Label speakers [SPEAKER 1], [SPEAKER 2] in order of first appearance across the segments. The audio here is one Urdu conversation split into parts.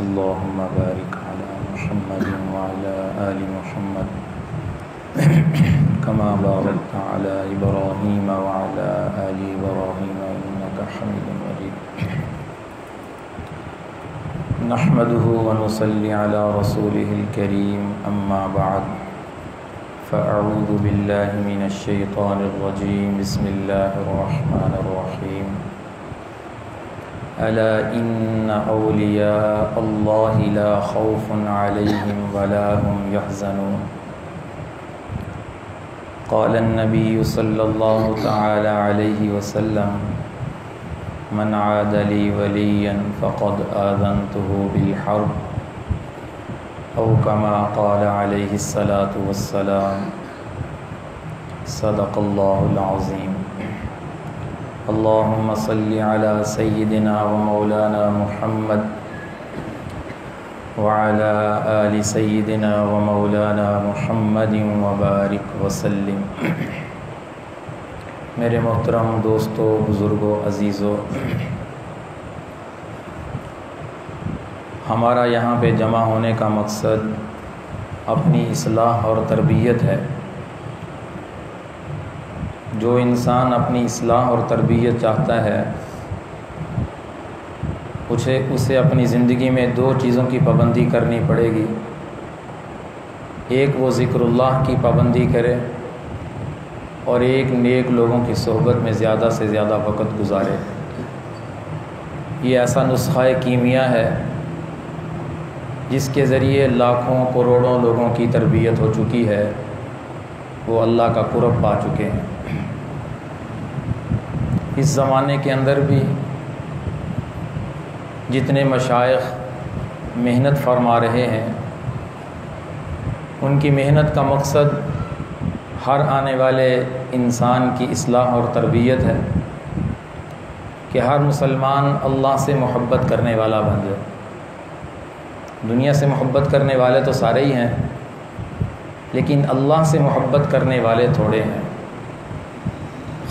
[SPEAKER 1] اللهم بارك على محمد وعلى آل محمد كما باركت على إبراهيم وعلى آل إبراهيم إنك حميد مجيد نحمده ونصلي على رسوله الكريم أما بعد فأعوذ بالله من الشيطان الرجيم بسم الله الرحمن الرحيم ألا إن أولياء الله لا خوف عليهم ولا هم يحزنون قال النبي صلى الله تعالى عليه وسلم من عاد لي وليا فقد آذنته بالحرب أو كما قال عليه الصلاة والسلام صدق الله العظيم اللهم صل على سيدنا ومولانا محمد وعلى آل سيدنا ومولانا محمد وبارك وسلم۔ میرے محترم دوستو، بزرگوں، عزیزوں، ہمارا یہاں پہ جمع ہونے کا مقصد اپنی اصلاح اور تربیت ہے۔ جو انسان اپنی اصلاح اور تربیت چاہتا ہے اسے اپنی زندگی میں دو چیزوں کی پابندی کرنی پڑے گی۔ ایک وہ ذکر اللہ کی پابندی کرے اور ایک نیک لوگوں کی صحبت میں زیادہ سے زیادہ وقت گزارے۔ یہ ایسا نسخہ کیمیا ہے جس کے ذریعے لاکھوں کروڑوں لوگوں کی تربیت ہو چکی ہے، وہ اللہ کا قرب پا چکے ہیں۔ اس زمانے کے اندر بھی جتنے مشائخ محنت فرما رہے ہیں، ان کی محنت کا مقصد ہر آنے والے انسان کی اصلاح اور تربیت ہے کہ ہر مسلمان اللہ سے محبت کرنے والا بن جائے۔ دنیا سے محبت کرنے والے تو سارے ہی ہیں، لیکن اللہ سے محبت کرنے والے تھوڑے ہیں،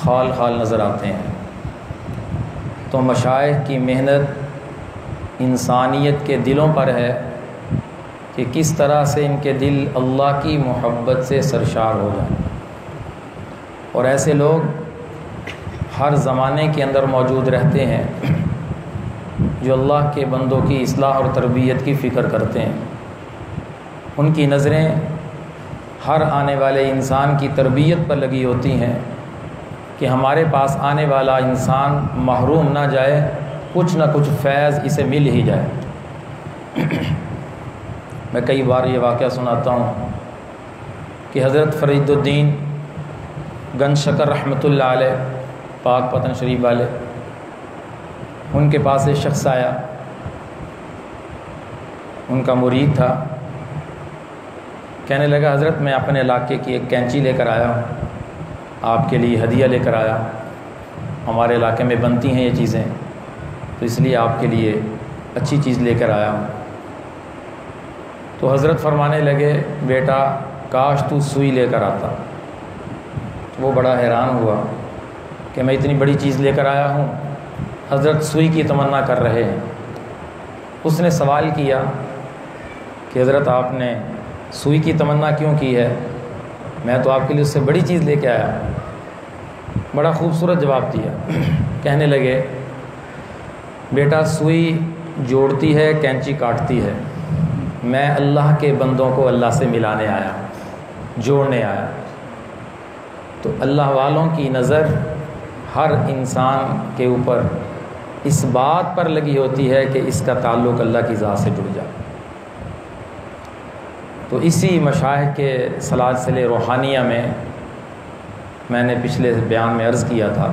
[SPEAKER 1] خال خال نظر آتے ہیں۔ تو مشائخ کی محنت انسانیت کے دلوں پر ہے کہ کس طرح سے ان کے دل اللہ کی محبت سے سرشار ہو جائیں، اور ایسے لوگ ہر زمانے کے اندر موجود رہتے ہیں جو اللہ کے بندوں کی اصلاح اور تربیت کی فکر کرتے ہیں۔ ان کی نظریں ہر آنے والے انسان کی تربیت پر لگی ہوتی ہیں کہ ہمارے پاس آنے والا انسان محروم نہ جائے، کچھ نہ کچھ فیض اسے مل ہی جائے۔ میں کئی بار یہ واقعہ سناتا ہوں کہ حضرت فرید الدین گنج شکر رحمۃ اللہ علیہ، پاک پتن شریف والے، ان کے پاس ایک شخص آیا، ان کا مرید تھا۔ کہنے لگا حضرت میں اپنے علاقے کی ایک کینچی لے کر آیا ہوں، آپ کے لیے ہدیہ لے کر آیا، ہمارے علاقے میں بنتی ہیں یہ چیزیں، تو اس لیے آپ کے لیے اچھی چیز لے کر آیا ہوں۔ تو حضرت فرمانے لگے بیٹا کاش تو سوئی لے کر آتا۔ وہ بڑا حیران ہوا کہ میں اتنی بڑی چیز لے کر آیا ہوں، حضرت سوئی کی تمنا کر رہے ہیں۔ اس نے سوال کیا کہ حضرت آپ نے سوئی کی تمنا کیوں کی ہے؟ میں تو آپ کے لیے اس سے بڑی چیز لے کے آیا۔ بڑا خوبصورت جواب دیا۔ کہنے لگے بیٹا سوئی جوڑتی ہے، کینچی کاٹتی ہے، میں اللہ کے بندوں کو اللہ سے ملانے آیا، جوڑنے آیا۔ تو اللہ والوں کی نظر ہر انسان کے اوپر اس بات پر لگی ہوتی ہے کہ اس کا تعلق اللہ کی ذات سے جڑ جائے۔ تو اسی مشائخ کے سلاسل روحانیہ میں نے پچھلے بیان میں عرض کیا تھا،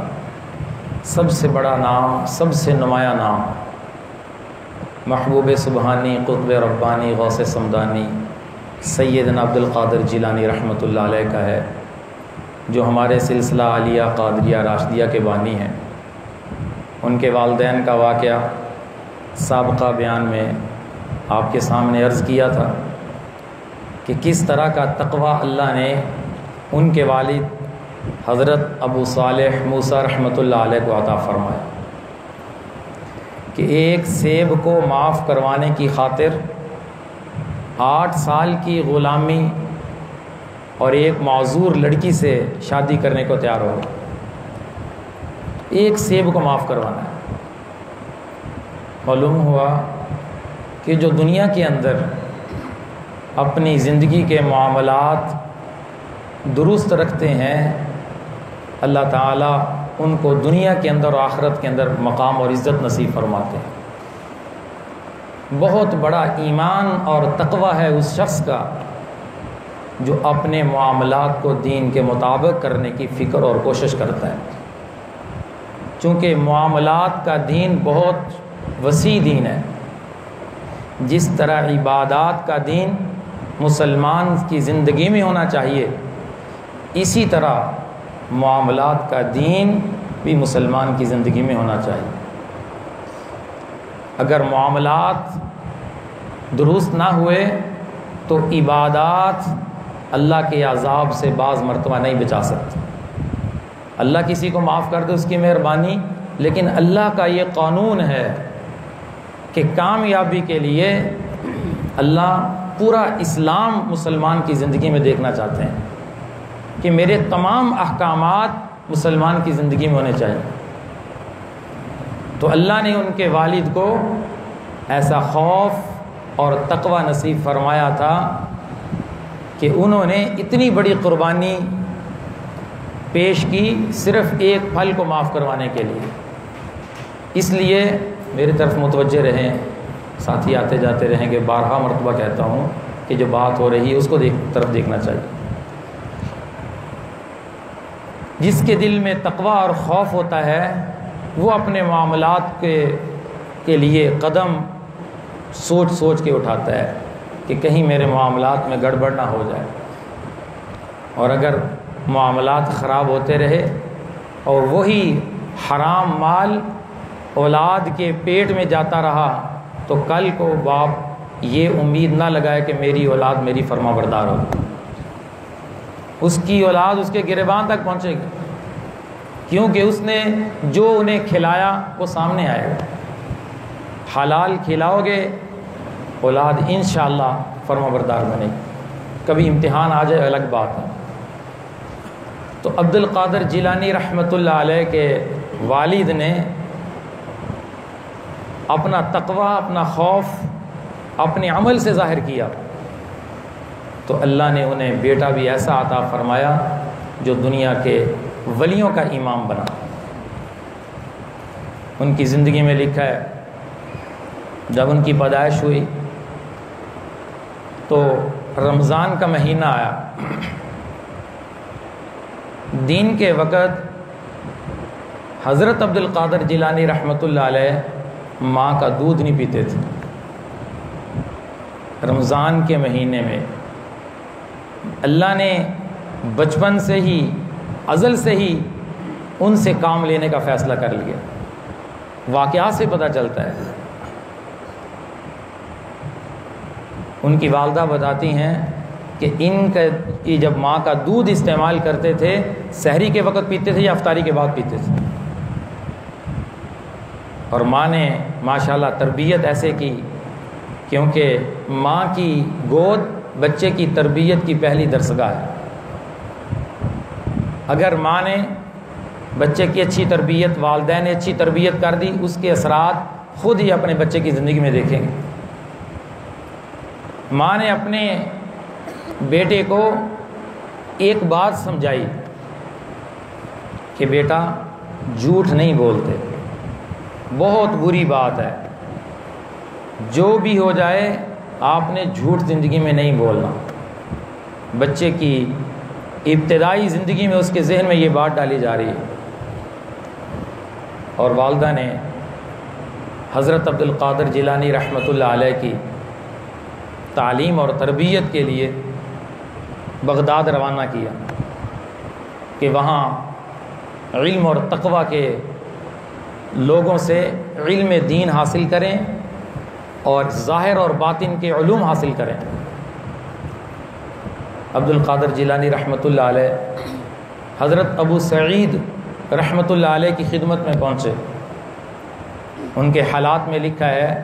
[SPEAKER 1] سب سے بڑا نام، سب سے نمایاں نام محبوب سبحانی، قطب ربانی، غوث سمدانی، سیدنا عبد القادر جیلانی رحمۃ اللہ علیہ کا ہے، جو ہمارے سلسلہ عالیہ قادریہ راشدیہ کے بانی ہیں۔ ان کے والدین کا واقعہ سابقہ بیان میں آپ کے سامنے عرض کیا تھا کہ کس طرح کا تقوی اللہ نے ان کے والد حضرت ابو صالح موسیٰ رحمۃ اللہ علیہ کو عطا فرمایا۔ کہ ایک سیب کو معاف کروانے کی خاطر 8 سال کی غلامی اور ایک معذور لڑکی سے شادی کرنے کو تیار ہو، ایک سیب کو معاف کروانا ہے۔ معلوم ہوا کہ جو دنیا کے اندر اپنی زندگی کے معاملات درست رکھتے ہیں، اللہ تعالیٰ ان کو دنیا کے اندر اور آخرت کے اندر مقام اور عزت نصیب فرماتے ہیں۔ بہت بڑا ایمان اور تقوی ہے اس شخص کا جو اپنے معاملات کو دین کے مطابق کرنے کی فکر اور کوشش کرتا ہے، چونکہ معاملات کا دین بہت وسیع دین ہے۔ جس طرح عبادات کا دین مسلمان کی زندگی میں ہونا چاہیے، اسی طرح معاملات کا دین بھی مسلمان کی زندگی میں ہونا چاہیے۔ اگر معاملات درست نہ ہوئے تو عبادات اللہ کے عذاب سے بعض مرتبہ نہیں بچا سکتی۔ اللہ کسی کو معاف کر دے، اس کی مہربانی، لیکن اللہ کا یہ قانون ہے کہ کامیابی کے لیے اللہ پورا اسلام مسلمان کی زندگی میں دیکھنا چاہتے ہیں کہ میرے تمام احکامات مسلمان کی زندگی میں ہونے چاہیے۔ تو اللہ نے ان کے والد کو ایسا خوف اور تقوی نصیب فرمایا تھا کہ انہوں نے اتنی بڑی قربانی پیش کی صرف ایک پھل کو معاف کروانے کے لیے۔ اس لیے میری طرف متوجہ رہیں، ساتھی آتے جاتے رہیں گے، بارہا مرتبہ کہتا ہوں کہ جو بات ہو رہی ہے اس کو طرف دیکھنا چاہیے۔ جس کے دل میں تقوی اور خوف ہوتا ہے وہ اپنے معاملات کے لیے قدم سوچ سوچ کے اٹھاتا ہے کہ کہیں میرے معاملات میں گڑبڑ نہ ہو جائے، اور اگر معاملات خراب ہوتے رہے اور وہی حرام مال اولاد کے پیٹ میں جاتا رہا تو کل کو باپ یہ امید نہ لگائے کہ میری اولاد میری فرما بردار ہو، اس کی اولاد اس کے گریبان تک پہنچے گی، کیونکہ اس نے جو انہیں کھلایا وہ سامنے آئے گا۔ حلال کھلاؤ گے اولاد انشاءاللہ فرما بردار بنے گی، کبھی امتحان آ جائے الگ بات ہے۔ تو عبد القادر جیلانی رحمۃ اللہ علیہ کے والد نے اپنا تقوی، اپنا خوف اپنے عمل سے ظاہر کیا، تو اللہ نے انہیں بیٹا بھی ایسا عطا فرمایا جو دنیا کے ولیوں کا امام بنا۔ ان کی زندگی میں لکھا ہے جب ان کی پیدائش ہوئی تو رمضان کا مہینہ آیا، دین کے وقت حضرت عبد القادر جیلانی رحمۃ اللہ علیہ ماں کا دودھ نہیں پیتے تھے۔ رمضان کے مہینے میں اللہ نے بچپن سے ہی، ازل سے ہی ان سے کام لینے کا فیصلہ کر لیا۔ واقعات سے پتہ چلتا ہے۔ ان کی والدہ بتاتی ہیں کہ یہ جب ماں کا دودھ استعمال کرتے تھے سحری کے وقت پیتے تھے یا افطاری کے بعد پیتے تھے، اور ماں نے ماشاءاللہ تربیت ایسے کی، کیونکہ ماں کی گود بچے کی تربیت کی پہلی درسگاہ ہے۔ اگر ماں نے بچے کی اچھی تربیت، والدین نے اچھی تربیت کر دی، اس کے اثرات خود ہی اپنے بچے کی زندگی میں دیکھیں گے۔ ماں نے اپنے بیٹے کو ایک بات سمجھائی کہ بیٹا جھوٹ نہیں بولتے، بہت بری بات ہے، جو بھی ہو جائے آپ نے جھوٹ زندگی میں نہیں بولنا۔ بچے کی ابتدائی زندگی میں اس کے ذہن میں یہ بات ڈالی جا رہی ہے۔ اور والدہ نے حضرت عبد القادر جیلانی رحمۃ اللہ علیہ کی تعلیم اور تربیت کے لیے بغداد روانہ کیا کہ وہاں علم اور تقوی کے لوگوں سے علم دین حاصل کریں اور ظاہر اور باطن کے علوم حاصل کریں۔ عبد القادر جیلانی رحمۃ اللہ علیہ حضرت ابو سعید رحمۃ اللہ علیہ کی خدمت میں پہنچے ان کے حالات میں لکھا ہے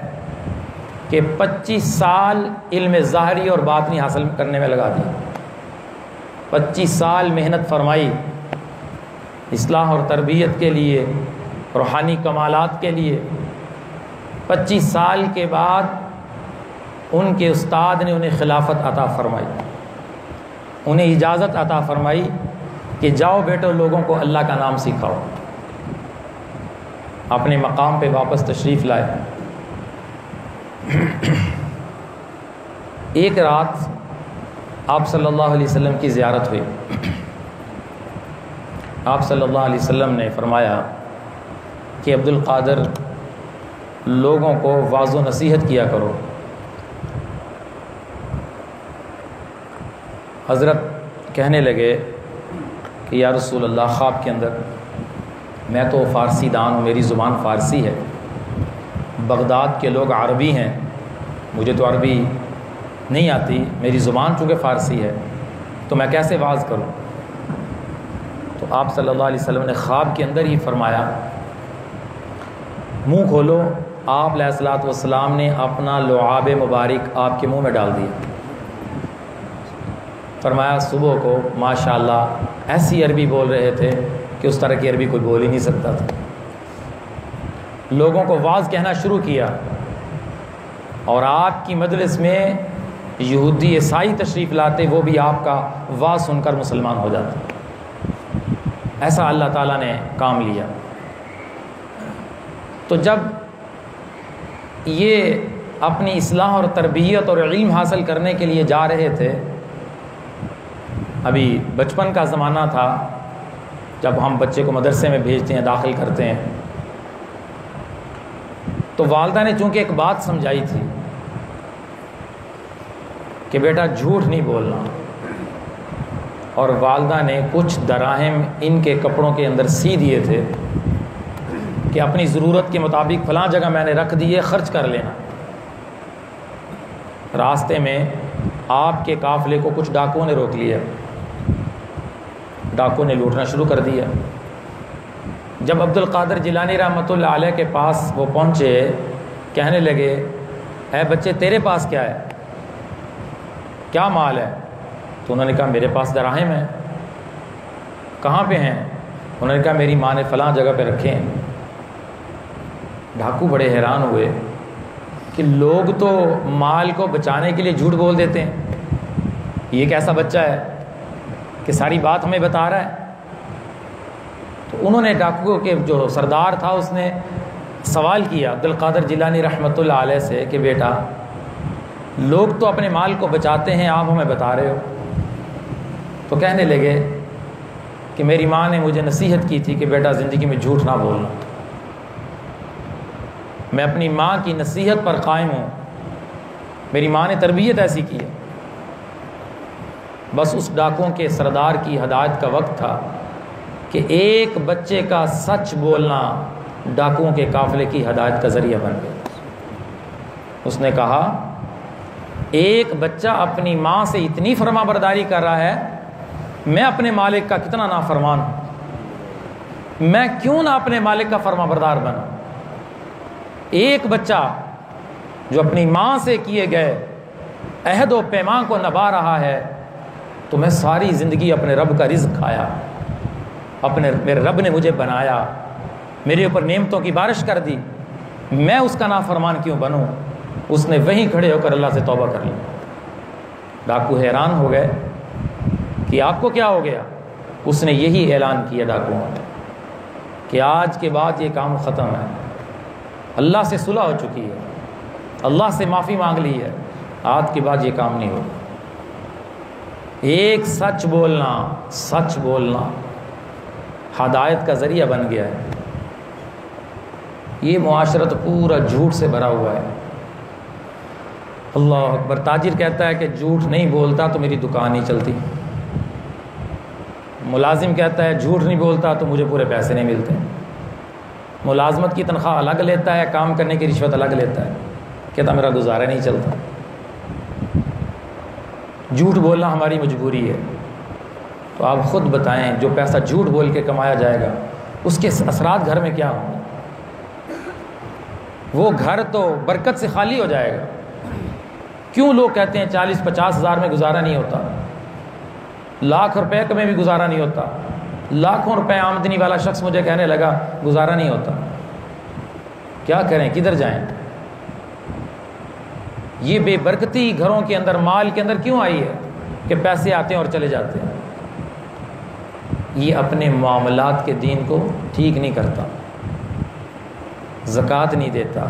[SPEAKER 1] کہ 25 سال علم ظاہری اور باطنی حاصل کرنے میں لگا دی، 25 سال محنت فرمائی اصلاح اور تربیت کے لیے، روحانی کمالات کے لیے۔ 25 سال کے بعد ان کے استاد نے انہیں خلافت عطا فرمائی، انہیں اجازت عطا فرمائی کہ جاؤ بیٹو لوگوں کو اللہ کا نام سکھاؤ۔ اپنے مقام پہ واپس تشریف لائے۔ ایک رات آپ صلی اللہ علیہ وسلم کی زیارت ہوئی۔ آپ صلی اللہ علیہ وسلم نے فرمایا کہ عبد القادر لوگوں کو واعظ و نصیحت کیا کرو۔ حضرت کہنے لگے کہ یا رسول اللہ، خواب کے اندر میں تو فارسی دان ہوں، میری زبان فارسی ہے، بغداد کے لوگ عربی ہیں، مجھے تو عربی نہیں آتی، میری زبان چونکہ فارسی ہے تو میں کیسے واعظ کروں؟ تو آپ صلی اللہ علیہ وسلم نے خواب کے اندر ہی فرمایا منہ کھولو۔ آپ علیہ الصلوۃ والسلام نے اپنا لعاب مبارک آپ کے منہ میں ڈال دیا۔ فرمایا صبح کو ماشاءاللہ ایسی عربی بول رہے تھے کہ اس طرح کی عربی کوئی بول ہی نہیں سکتا تھا۔ لوگوں کو واعظ کہنا شروع کیا، اور آپ کی مجلس میں یہودی عیسائی تشریف لاتے، وہ بھی آپ کا واعظ سن کر مسلمان ہو جاتے۔ ایسا اللہ تعالیٰ نے کام لیا۔ تو جب یہ اپنی اصلاح اور تربیت اور علم حاصل کرنے کے لیے جا رہے تھے، ابھی بچپن کا زمانہ تھا، جب ہم بچے کو مدرسے میں بھیجتے ہیں، داخل کرتے ہیں، تو والدہ نے چونکہ ایک بات سمجھائی تھی کہ بیٹا جھوٹ نہیں بولنا، اور والدہ نے کچھ دراہم ان کے کپڑوں کے اندر سی دیے تھے کہ اپنی ضرورت کے مطابق فلاں جگہ میں نے رکھ دیے، خرچ کر لینا۔ راستے میں آپ کے قافلے کو کچھ ڈاکوؤں نے روک لیا، ڈاکو نے لوٹنا شروع کر دیا۔ جب عبد القادر جیلانی رحمۃ اللہ علیہ کے پاس وہ پہنچے، کہنے لگے اے بچے تیرے پاس کیا ہے، کیا مال ہے؟ تو انہوں نے کہا میرے پاس دراہم ہیں۔ کہاں پہ ہیں؟ انہوں نے کہا میری ماں نے فلاں جگہ پہ رکھے ہیں۔ ڈاکو بڑے حیران ہوئے کہ لوگ تو مال کو بچانے کے لیے جھوٹ بول دیتے ہیں، یہ کیسا بچہ ہے کہ ساری بات ہمیں بتا رہا ہے؟ تو انہوں نے ڈاکو کے جو سردار تھا اس نے سوال کیا عبد القادر جیلانی رحمۃ اللہ علیہ سے کہ بیٹا لوگ تو اپنے مال کو بچاتے ہیں، آپ ہمیں بتا رہے ہو؟ تو کہنے لگے کہ میری ماں نے مجھے نصیحت کی تھی کہ بیٹا زندگی میں جھوٹ نہ بولنا۔ میں اپنی ماں کی نصیحت پر قائم ہوں، میری ماں نے تربیت ایسی کی ہے۔ بس اس ڈاکوؤں کے سردار کی ہدایت کا وقت تھا کہ ایک بچے کا سچ بولنا ڈاکوؤں کے قافلے کی ہدایت کا ذریعہ بن گیا۔ اس نے کہا ایک بچہ اپنی ماں سے اتنی فرما برداری کر رہا ہے، میں اپنے مالک کا کتنا نافرمان ہوں، میں کیوں نہ اپنے مالک کا فرما بردار بنوں؟ ایک بچہ جو اپنی ماں سے کیے گئے عہد و پیمان کو نبھا رہا ہے، تو میں ساری زندگی اپنے رب کا رزق کھایا، میرے رب نے مجھے بنایا، میرے اوپر نعمتوں کی بارش کر دی، میں اس کا نافرمان کیوں بنوں؟ اس نے وہیں کھڑے ہو کر اللہ سے توبہ کر لی۔ ڈاکو حیران ہو گئے کہ آپ کو کیا ہو گیا؟ اس نے یہی اعلان کیا ڈاکو کہ آج کے بعد یہ کام ختم ہے، اللہ سے صلح ہو چکی ہے، اللہ سے معافی مانگ لی ہے، آج کے بعد یہ کام نہیں ہوگا۔ ایک سچ بولنا ہدایت کا ذریعہ بن گیا ہے۔ یہ معاشرہ تو پورا جھوٹ سے بھرا ہوا ہے۔ اللہ اکبر۔ تاجر کہتا ہے کہ جھوٹ نہیں بولتا تو میری دکان نہیں چلتی، ملازم کہتا ہے جھوٹ نہیں بولتا تو مجھے پورے پیسے نہیں ملتے، ملازمت کی تنخواہ الگ لیتا ہے، کام کرنے کی رشوت الگ لیتا ہے، کہتا میرا گزارا نہیں چلتا۔ جھوٹ بولنا ہماری مجبوری ہے۔ تو آپ خود بتائیں جو پیسہ جھوٹ بول کے کمایا جائے گا اس کے اثرات گھر میں کیا ہوں گے؟ وہ گھر تو برکت سے خالی ہو جائے گا۔ کیوں لوگ کہتے ہیں 40-50 ہزار میں گزارا نہیں ہوتا، لاکھ روپے میں بھی گزارا نہیں ہوتا؟ لاکھوں روپے آمدنی والا شخص مجھے کہنے لگا گزارا نہیں ہوتا۔ کیا کریں، کدھر جائیں؟ یہ بے برکتی گھروں کے اندر، مال کے اندر کیوں آئی ہے کہ پیسے آتے ہیں اور چلے جاتے ہیں؟ یہ اپنے معاملات کے دین کو ٹھیک نہیں کرتا، زکوٰۃ نہیں دیتا،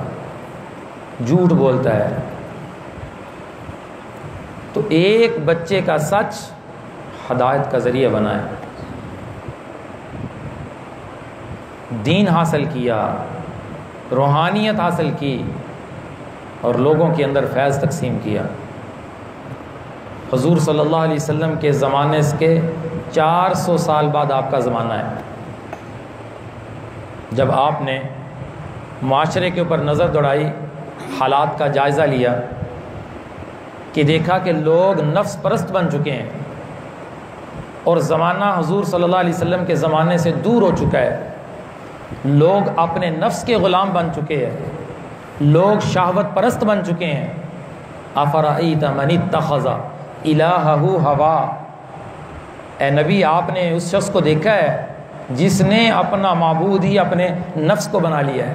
[SPEAKER 1] جھوٹ بولتا ہے۔ تو ایک بچے کا سچ ہدایت کا ذریعہ بنا ہے۔ دین حاصل کیا، روحانیت حاصل کی اور لوگوں کے اندر فیض تقسیم کیا۔ حضور صلی اللہ علیہ وسلم کے زمانے کے 400 سال بعد آپ کا زمانہ ہے، جب آپ نے معاشرے کے اوپر نظر دوڑائی، حالات کا جائزہ لیا کہ دیکھا کہ لوگ نفس پرست بن چکے ہیں اور زمانہ حضور صلی اللہ علیہ وسلم کے زمانے سے دور ہو چکا ہے۔ لوگ اپنے نفس کے غلام بن چکے ہیں، لوگ شہوت پرست بن چکے ہیں۔ افرأیت من اتخذ الہہ ہوا، اے نبی آپ نے اس شخص کو دیکھا ہے جس نے اپنا معبود ہی اپنے نفس کو بنا لیا ہے،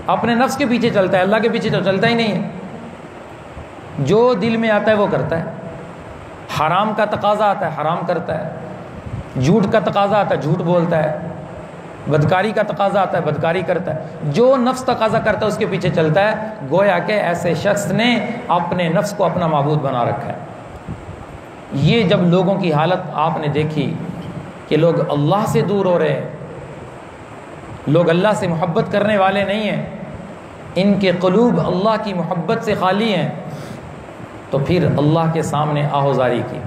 [SPEAKER 1] اپنے نفس کے پیچھے چلتا ہے، اللہ کے پیچھے تو چلتا ہی نہیں ہے۔ جو دل میں آتا ہے وہ کرتا ہے، حرام کا تقاضا آتا ہے حرام کرتا ہے، جھوٹ کا تقاضا آتا ہے جھوٹ بولتا ہے، بدکاری کا تقاضا آتا ہے بدکاری کرتا ہے، جو نفس تقاضا کرتا ہے اس کے پیچھے چلتا ہے۔ گویا کہ ایسے شخص نے اپنے نفس کو اپنا معبود بنا رکھا ہے۔ یہ جب لوگوں کی حالت آپ نے دیکھی کہ لوگ اللہ سے دور ہو رہے ہیں، لوگ اللہ سے محبت کرنے والے نہیں ہیں، ان کے قلوب اللہ کی محبت سے خالی ہیں، تو پھر اللہ کے سامنے آہوزاری کی،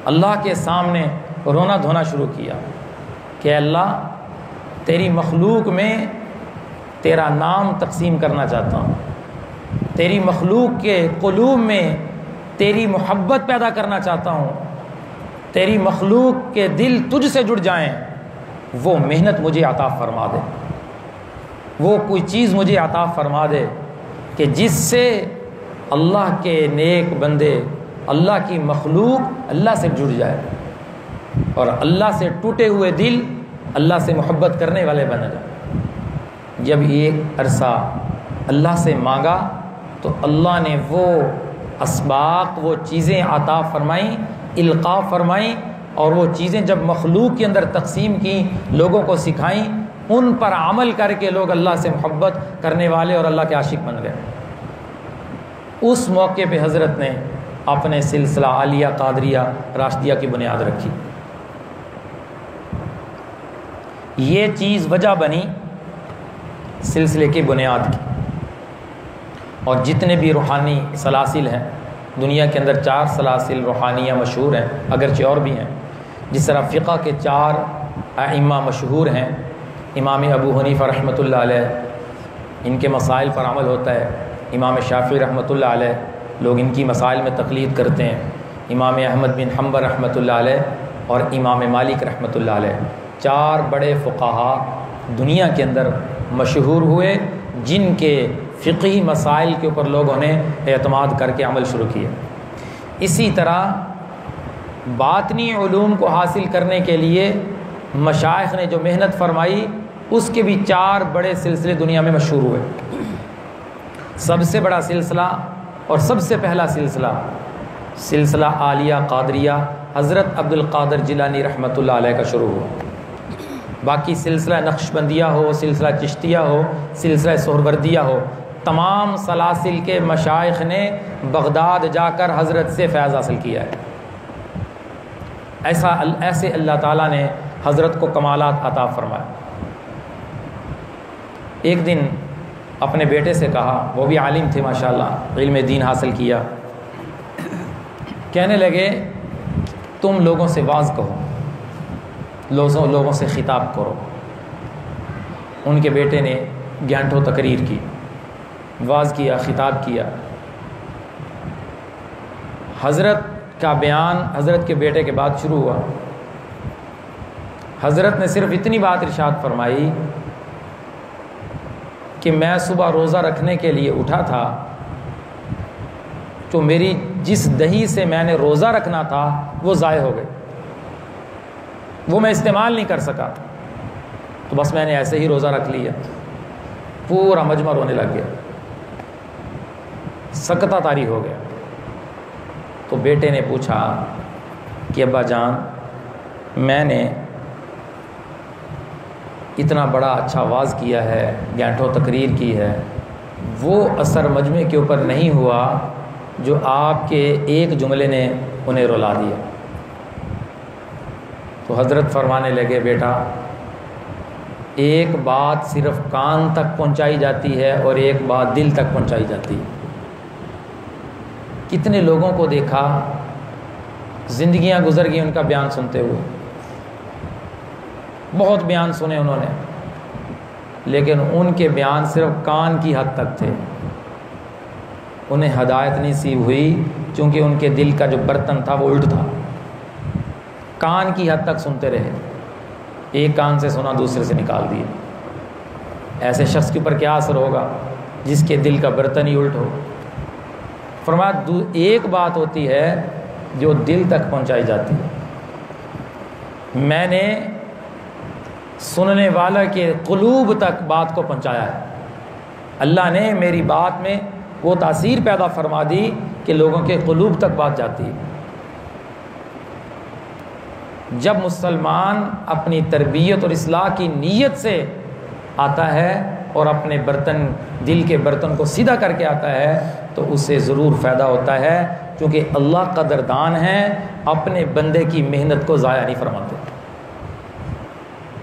[SPEAKER 1] اللہ کے سامنے رونا دھونا شروع کیا کہ اللہ تیری مخلوق میں تیرا نام تقسیم کرنا چاہتا ہوں، تیری مخلوق کے قلوب میں تیری محبت پیدا کرنا چاہتا ہوں، تیری مخلوق کے دل تجھ سے جڑ جائیں، وہ محنت مجھے عطا فرما دے، وہ کوئی چیز مجھے عطا فرما دے کہ جس سے اللہ کے نیک بندے، اللہ کی مخلوق اللہ سے جڑ جائے اور اللہ سے ٹوٹے ہوئے دل اللہ سے محبت کرنے والے بن جائیں۔ جب ایک عرصہ اللہ سے مانگا تو اللہ نے وہ اسباق، وہ چیزیں عطا فرمائیں، القاء فرمائیں، اور وہ چیزیں جب مخلوق کے اندر تقسیم کی، لوگوں کو سکھائیں، ان پر عمل کر کے لوگ اللہ سے محبت کرنے والے اور اللہ کے عاشق بن گئے۔ اس موقع پہ حضرت نے اپنے سلسلہ عالیہ قادریہ راشدیہ کی بنیاد رکھی۔ یہ چیز وجہ بنی سلسلے کی بنیاد کی، اور جتنے بھی روحانی سلاسل ہیں دنیا کے اندر 4 سلاسل روحانیہ مشہور ہیں، اگرچہ اور بھی ہیں، جس طرح فقہ کے 4 ائمہ مشہور ہیں، امام ابو حنیفہ رحمۃ اللہ علیہ، ان کے مسائل پر عمل ہوتا ہے، امام شافعی رحمۃ اللہ علیہ، لوگ ان کی مسائل میں تقلید کرتے ہیں، امام احمد بن حنبل رحمۃ اللہ علیہ اور امام مالک رحمۃ اللہ علیہ، 4 بڑے فقہا دنیا کے اندر مشہور ہوئے، جن کے فقہی مسائل کے اوپر لوگوں نے اعتماد کر کے عمل شروع کیا۔ اسی طرح باطنی علوم کو حاصل کرنے کے لیے مشائخ نے جو محنت فرمائی، اس کے بھی 4 بڑے سلسلے دنیا میں مشہور ہوئے۔ سب سے بڑا سلسلہ اور سب سے پہلا سلسلہ عالیہ قادریہ حضرت عبد القادر جیلانی رحمۃ اللہ علیہ کا شروع ہوا۔ باقی سلسلہ نقشبندیہ ہو، سلسلہ چشتیہ ہو، سلسلہ سہروردیہ ہو، تمام سلاسل کے مشائخ نے بغداد جا کر حضرت سے فیض حاصل کیا ہے۔ ایسے اللہ تعالیٰ نے حضرت کو کمالات عطا فرمائے۔ ایک دن اپنے بیٹے سے کہا، وہ بھی عالم تھے ماشاءاللہ، علم دین حاصل کیا، کہنے لگے تم لوگوں سے واعظ کہو، لوگوں سے خطاب کرو۔ ان کے بیٹے نے گھنٹوں تقریر کی، واعظ کیا، خطاب کیا۔ حضرت کا بیان حضرت کے بیٹے کے بعد شروع ہوا۔ حضرت نے صرف اتنی بات ارشاد فرمائی کہ میں صبح روزہ رکھنے کے لیے اٹھا تھا تو میری جس دہی سے میں نے روزہ رکھنا تھا وہ ضائع ہو گئی، وہ میں استعمال نہیں کر سکا، تو بس میں نے ایسے ہی روزہ رکھ لیا۔ پورا مجمع رونے لگ گیا، سکتہ طاری ہو گیا۔ تو بیٹے نے پوچھا کہ ابا جان، میں نے اتنا بڑا اچھا واز کیا ہے، گھنٹوں تقریر کی ہے، وہ اثر مجمع کے اوپر نہیں ہوا جو آپ کے ایک جملے نے انہیں رلا دیا۔ تو حضرت فرمانے لگے، بیٹا ایک بات صرف کان تک پہنچائی جاتی ہے اور ایک بات دل تک پہنچائی جاتی ہے۔ کتنے لوگوں کو دیکھا، زندگیاں گزر گئی ان کا بیان سنتے ہوئے، بہت بیان سنے انہوں نے، لیکن ان کے بیان صرف کان کی حد تک تھے، انہیں ہدایت نصیب ہوئی چونکہ ان کے دل کا جو برتن تھا وہ الٹ تھا۔ کان کی حد تک سنتے رہے، ایک کان سے سنا دوسرے سے نکال دیا۔ ایسے شخص کے اوپر کیا اثر ہوگا جس کے دل کا برتن ہی الٹ ہو۔ فرمایا ایک بات ہوتی ہے جو دل تک پہنچائی جاتی ہے، میں نے سننے والا کے قلوب تک بات کو پہنچایا ہے، اللہ نے میری بات میں وہ تاثیر پیدا فرما دی کہ لوگوں کے قلوب تک بات جاتی ہے۔ جب مسلمان اپنی تربیت اور اصلاح کی نیت سے آتا ہے اور اپنے برتن، دل کے برتن کو سیدھا کر کے آتا ہے تو اسے ضرور فائدہ ہوتا ہے، کیونکہ اللہ قدردان ہے، اپنے بندے کی محنت کو ضائع نہیں فرماتے،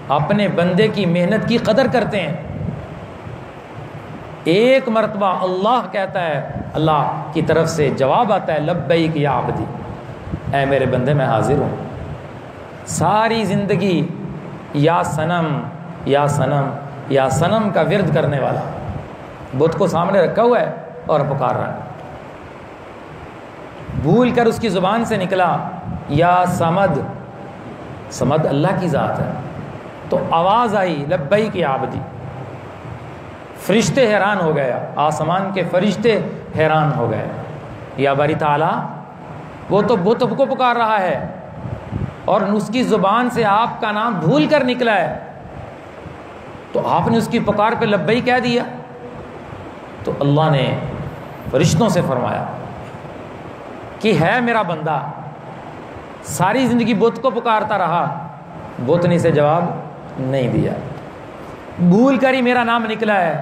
[SPEAKER 1] اپنے بندے کی محنت کی قدر کرتے ہیں۔ ایک مرتبہ اللہ کہتا ہے، اللہ کی طرف سے جواب آتا ہے، لبیک یا عبدی، اے میرے بندے میں حاضر ہوں۔ ساری زندگی یا صنم یا صنم یا صنم کا ورد کرنے والا بت کو سامنے رکھا ہوا ہے اور پکار رہا ہے، بھول کر اس کی زبان سے نکلا یا صمد، صمد اللہ کی ذات ہے، تو آواز آئی لبیک یا عبدی، فرشتے حیران ہو گئے، آسمان کے فرشتے حیران ہو گئے، یا باری تعالیٰ وہ تو بت کو پکار رہا ہے اور اس کی زبان سے آپ کا نام بھول کر نکلا ہے، تو آپ نے اس کی پکار پہ لبئی کہہ دیا۔ تو اللہ نے فرشتوں سے فرمایا کہ ہے میرا بندہ، ساری زندگی بت کو پکارتا رہا، بت نے اسے جواب نہیں دیا، بھول کر ہی میرا نام نکلا ہے،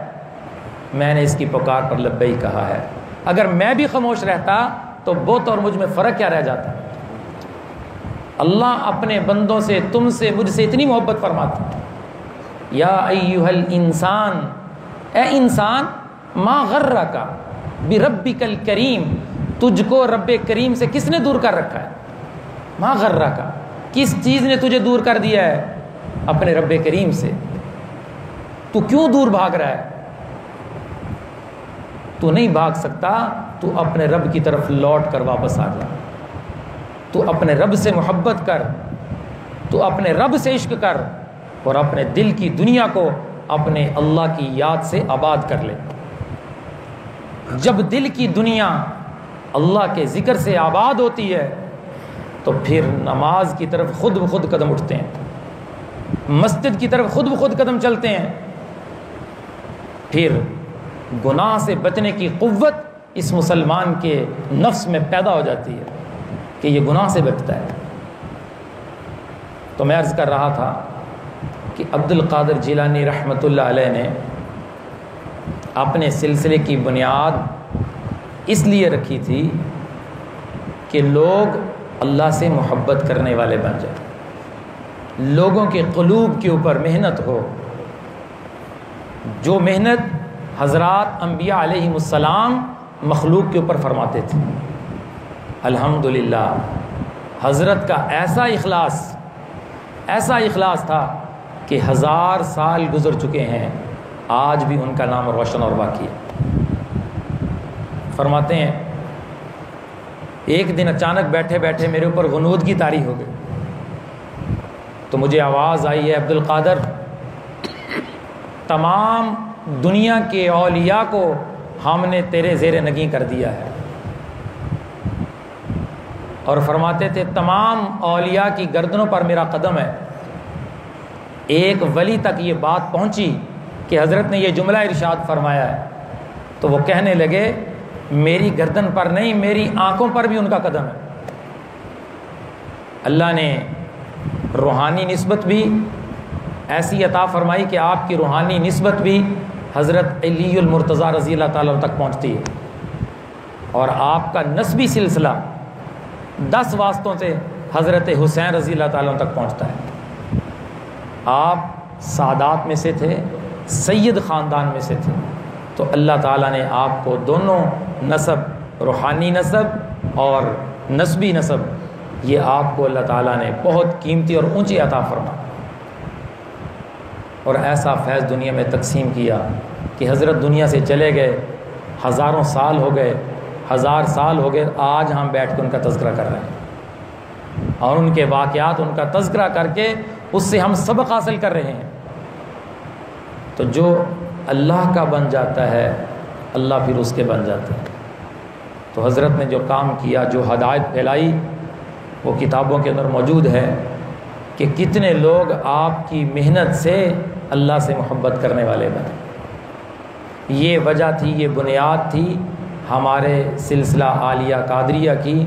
[SPEAKER 1] میں نے اس کی پکار پر لبئی کہا ہے۔ اگر میں بھی خاموش رہتا تو بت اور مجھ میں فرق کیا رہ جاتا؟ اللہ اپنے بندوں سے، تم سے، مجھ سے اتنی محبت فرماتا ہے، یا ایھا الانسان، اے انسان، ما غرک بربک الکریم، تجھ کو رب کریم سے کس نے دور کر رکھا ہے؟ ما غرک، کس چیز نے تجھے دور کر دیا ہے اپنے رب کریم سے؟ تو کیوں دور بھاگ رہا ہے؟ تو نہیں بھاگ سکتا، تو اپنے رب کی طرف لوٹ کر واپس آ جا، تو اپنے رب سے محبت کر، تو اپنے رب سے عشق کر، اور اپنے دل کی دنیا کو اپنے اللہ کی یاد سے آباد کر لے۔ جب دل کی دنیا اللہ کے ذکر سے آباد ہوتی ہے تو پھر نماز کی طرف خود بخود قدم اٹھتے ہیں، مسجد کی طرف خود بخود قدم چلتے ہیں، پھر گناہ سے بچنے کی قوت اس مسلمان کے نفس میں پیدا ہو جاتی ہے کہ یہ گناہ سے بچتا ہے۔ تو میں عرض کر رہا تھا کہ عبد القادر جیلانی رحمۃ اللہ علیہ نے اپنے سلسلے کی بنیاد اس لیے رکھی تھی کہ لوگ اللہ سے محبت کرنے والے بن جائیں، لوگوں کے قلوب کے اوپر محنت ہو، جو محنت حضرات انبیاء علیہم السلام مخلوق کے اوپر فرماتے تھے۔ الحمدللہ حضرت کا ایسا اخلاص تھا کہ 1000 سال گزر چکے ہیں، آج بھی ان کا نام روشن اور باقی ہے۔ فرماتے ہیں ایک دن اچانک بیٹھے بیٹھے میرے اوپر غنودگی طاری ہو گئی، تو مجھے آواز آئی ہے عبد القادر، تمام دنیا کے اولیاء کو ہم نے تیرے زیر نگیں کر دیا ہے۔ اور فرماتے تھے تمام اولیاء کی گردنوں پر میرا قدم ہے۔ ایک ولی تک یہ بات پہنچی کہ حضرت نے یہ جملہ ارشاد فرمایا ہے، تو وہ کہنے لگے میری گردن پر نہیں، میری آنکھوں پر بھی ان کا قدم ہے۔ اللہ نے روحانی نسبت بھی ایسی عطا فرمائی کہ آپ کی روحانی نسبت بھی حضرت علی المرتضیٰ رضی اللہ تعالیٰ تک پہنچتی ہے، اور آپ کا نسبی سلسلہ 10 واسطوں سے حضرت حسین رضی اللہ تعالیٰ تک پہنچتا ہے۔ آپ سادات میں سے تھے، سید خاندان میں سے تھے، تو اللہ تعالیٰ نے آپ کو دونوں نسب، روحانی نسب اور نسبی نسب، یہ آپ کو اللہ تعالیٰ نے بہت قیمتی اور اونچی عطا فرمائی، اور ایسا فیض دنیا میں تقسیم کیا کہ حضرت دنیا سے چلے گئے، ہزاروں سال ہو گئے، 1000 سال ہو گئے، آج ہم بیٹھ کے ان کا تذکرہ کر رہے ہیں، اور ان کے واقعات، ان کا تذکرہ کر کے اس سے ہم سبق حاصل کر رہے ہیں۔ تو جو اللہ کا بن جاتا ہے، اللہ پھر اس کے بن جاتے ہیں۔ تو حضرت نے جو کام کیا، جو ہدایت پھیلائی، وہ کتابوں کے اندر موجود ہے کہ کتنے لوگ آپ کی محنت سے اللہ سے محبت کرنے والے بنے۔ یہ وجہ تھی، یہ بنیاد تھی ہمارے سلسلہ عالیہ قادریہ کی،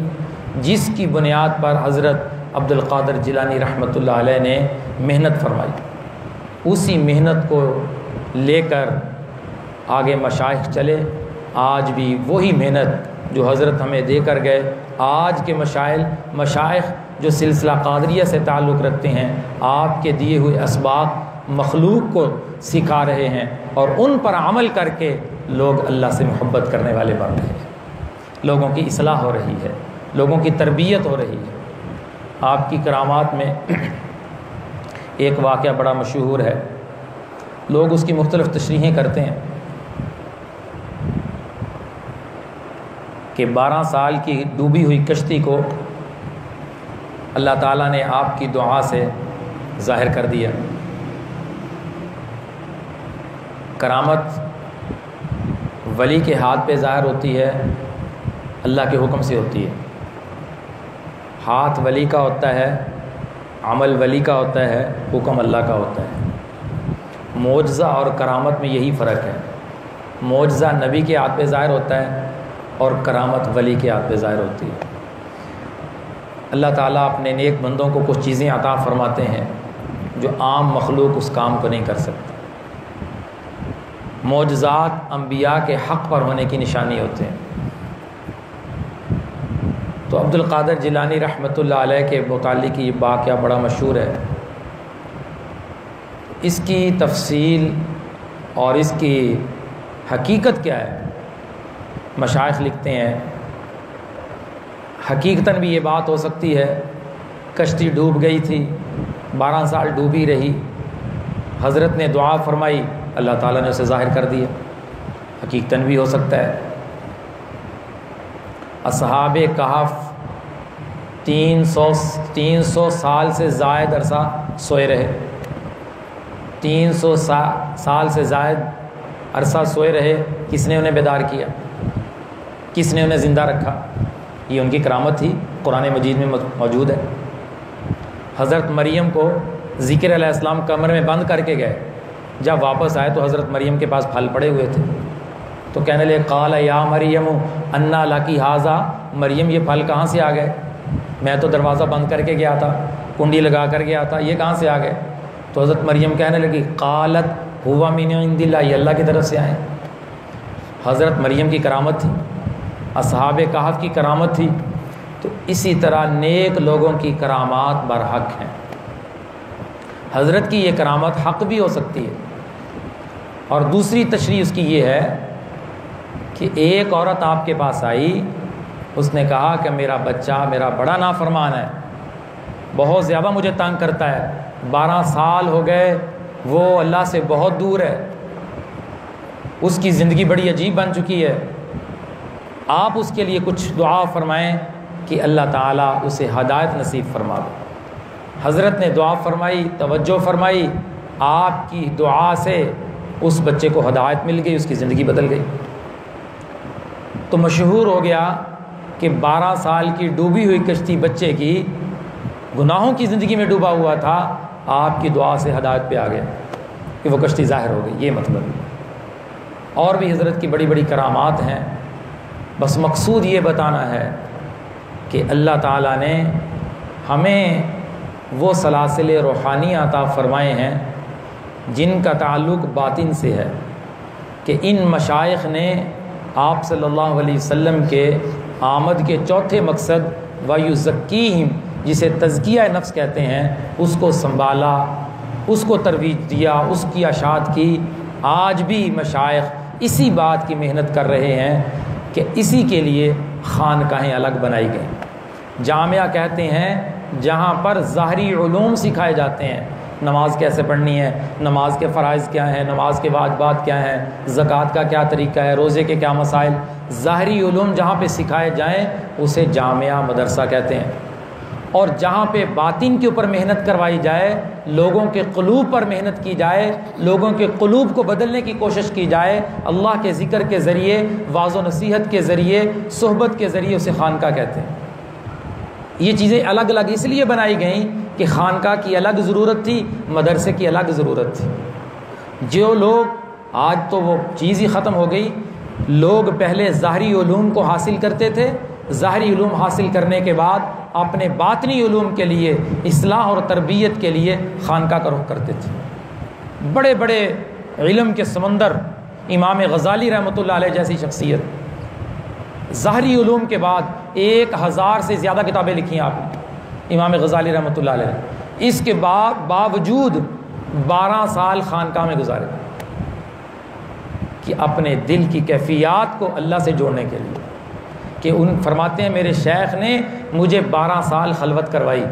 [SPEAKER 1] جس کی بنیاد پر حضرت عبد القادر جیلانی رحمۃ اللہ علیہ نے محنت فرمائی۔ اسی محنت کو لے کر آگے مشائخ چلے۔ آج بھی وہی محنت جو حضرت ہمیں دے کر گئے، آج کے مشائخ جو سلسلہ قادریہ سے تعلق رکھتے ہیں، آپ کے دیے ہوئے اسباق مخلوق کو سکھا رہے ہیں، اور ان پر عمل کر کے لوگ اللہ سے محبت کرنے والے بن رہے ہیں، لوگوں کی اصلاح ہو رہی ہے، لوگوں کی تربیت ہو رہی ہے۔ آپ کی کرامات میں ایک واقعہ بڑا مشہور ہے، لوگ اس کی مختلف تشریحیں کرتے ہیں کہ 12 سال کی ڈوبی ہوئی کشتی کو اللہ تعالیٰ نے آپ کی دعا سے ظاہر کر دیا۔ کرامت ولی کے ہاتھ پہ ظاہر ہوتی ہے، اللہ کے حکم سے ہوتی ہے۔ ہاتھ ولی کا ہوتا ہے، عمل ولی کا ہوتا ہے، حکم اللہ کا ہوتا ہے۔ معجزہ اور کرامت میں یہی فرق ہے، معجزہ نبی کے ہاتھ پہ ظاہر ہوتا ہے اور کرامت ولی کے ہاتھ پہ ظاہر ہوتی ہے۔ اللہ تعالیٰ اپنے نیک بندوں کو کچھ چیزیں عطا فرماتے ہیں جو عام مخلوق اس کام کو نہیں کر سکتے۔ معجزات انبیاء کے حق پر ہونے کی نشانی ہوتے ہیں۔ تو عبد القادر جیلانی رحمۃ اللہ علیہ کے متعلق یہ واقعہ بڑا مشہور ہے۔ اس کی تفصیل اور اس کی حقیقت کیا ہے، مشائخ لکھتے ہیں حقیقتاً بھی یہ بات ہو سکتی ہے، کشتی ڈوب گئی تھی، 12 سال ڈوبی رہی، حضرت نے دعا فرمائی، اللہ تعالیٰ نے اسے ظاہر کر دیا، حقیقتاً بھی ہو سکتا ہے۔ اصحاب کہف 300 سال سے زائد عرصہ سوئے رہے، 300 سال سے زائد عرصہ سوئے رہے، کس نے انہیں بیدار کیا، کس نے انہیں زندہ رکھا؟ یہ ان کی کرامت تھی، قرآن مجید میں موجود ہے۔ حضرت مریم کو ذکر علیہ السلام کمرے میں بند کر کے گئے، جب واپس آئے تو حضرت مریم کے پاس پھل پڑے ہوئے تھے، تو کہنے لگے قال یا مریم انا لکی ھذا، مریم یہ پھل کہاں سے آ گئے؟ میں تو دروازہ بند کر کے گیا تھا، کنڈی لگا کر گیا تھا، یہ کہاں سے آ گئے؟ تو حضرت مریم کہنے لگی قالت ہوا من عند اللہ، یہ اللہ کی طرف سے آئے۔ حضرت مریم کی کرامت تھی، اصحاب کہف کی کرامت تھی۔ تو اسی طرح نیک لوگوں کی کرامات برحق ہیں۔ حضرت کی یہ کرامت حق بھی ہو سکتی ہے۔ اور دوسری تشریح اس کی یہ ہے کہ ایک عورت آپ کے پاس آئی، اس نے کہا کہ میرا بچہ میرا بڑا نافرمان ہے، بہت زیادہ مجھے تنگ کرتا ہے، 12 سال ہو گئے وہ اللہ سے بہت دور ہے، اس کی زندگی بڑی عجیب بن چکی ہے، آپ اس کے لیے کچھ دعا فرمائیں کہ اللہ تعالیٰ اسے ہدایت نصیب فرما دے۔ حضرت نے دعا فرمائی، توجہ فرمائی، آپ کی دعا سے اس بچے کو ہدایت مل گئی، اس کی زندگی بدل گئی۔ تو مشہور ہو گیا کہ 12 سال کی ڈوبی ہوئی کشتی بچے کی، گناہوں کی زندگی میں ڈوبا ہوا تھا، آپ کی دعا سے ہدایت پہ آ گیا کہ وہ کشتی ظاہر ہو گئی۔ یہ مطلب اور بھی حضرت کی بڑی بڑی کرامات ہیں، بس مقصود یہ بتانا ہے کہ اللہ تعالیٰ نے ہمیں وہ سلاسل روحانی عطا فرمائے ہیں جن کا تعلق باطن سے ہے، کہ ان مشائخ نے آپ صلی اللہ علیہ وسلم کے آمد کے چوتھے مقصد وَيُزَكِّيهِمْ جسے تزکیہ نفس کہتے ہیں، اس کو سنبھالا، اس کو ترویج دیا، اس کی اشاعت کی۔ آج بھی مشائخ اسی بات کی محنت کر رہے ہیں کہ اسی کے لیے خانقاہیں الگ بنائی گئیں۔ جامعہ کہتے ہیں جہاں پر ظاہری علوم سکھائے جاتے ہیں، نماز کیسے پڑھنی ہے، نماز کے فرائض کیا ہیں، نماز کے واجبات کیا ہیں، زکوٰۃ کا کیا طریقہ ہے، روزے کے کیا مسائل، ظاہری علوم جہاں پہ سکھائے جائیں اسے جامعہ مدرسہ کہتے ہیں۔ اور جہاں پہ باطن کے اوپر محنت کروائی جائے، لوگوں کے قلوب پر محنت کی جائے، لوگوں کے قلوب کو بدلنے کی کوشش کی جائے، اللہ کے ذکر کے ذریعے، واعظ و نصیحت کے ذریعے، صحبت کے ذریعے، اسے خانقاہ کہتے ہیں۔ یہ چیزیں الگ الگ اس لیے بنائی گئیں کہ خانقاہ کی الگ ضرورت تھی، مدرسے کی الگ ضرورت تھی۔ جو لوگ، آج تو وہ چیز ہی ختم ہو گئی، لوگ پہلے ظاہری علوم کو حاصل کرتے تھے، ظاہری علوم حاصل کرنے کے بعد اپنے باطنی علوم کے لیے، اصلاح اور تربیت کے لیے خانقاہ کا رخ کرتے تھے۔ بڑے بڑے علم کے سمندر، امام غزالی رحمۃ اللہ علیہ جیسی شخصیت، ظاہری علوم کے بعد 1000 سے زیادہ کتابیں لکھی ہیں آپ نے، امام غزالی رحمۃ اللہ علیہ۔ اس کے باوجود 12 سال خانقاہ میں گزارے کہ اپنے دل کی کیفیات کو اللہ سے جوڑنے کے لیے، کہ فرماتے ہیں میرے شیخ نے مجھے 12 سال خلوت کروائی۔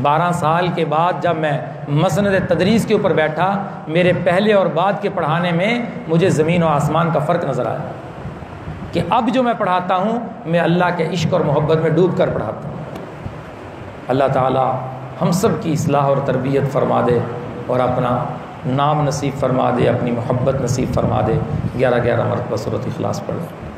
[SPEAKER 1] 12 سال کے بعد جب میں مسند تدریس کے اوپر بیٹھا، میرے پہلے اور بعد کے پڑھانے میں مجھے زمین و آسمان کا فرق نظر آیا، کہ اب جو میں پڑھاتا ہوں میں اللہ کے عشق اور محبت میں ڈوب کر پڑھاتا ہوں۔ اللہ تعالی ہم سب کی اصلاح اور تربیت فرما دے، اور اپنا نام نصیب فرما دے، اپنی محبت نصیب فرما دے۔ 11 مرتبہ سورۃ اخلاص پڑھ لیں۔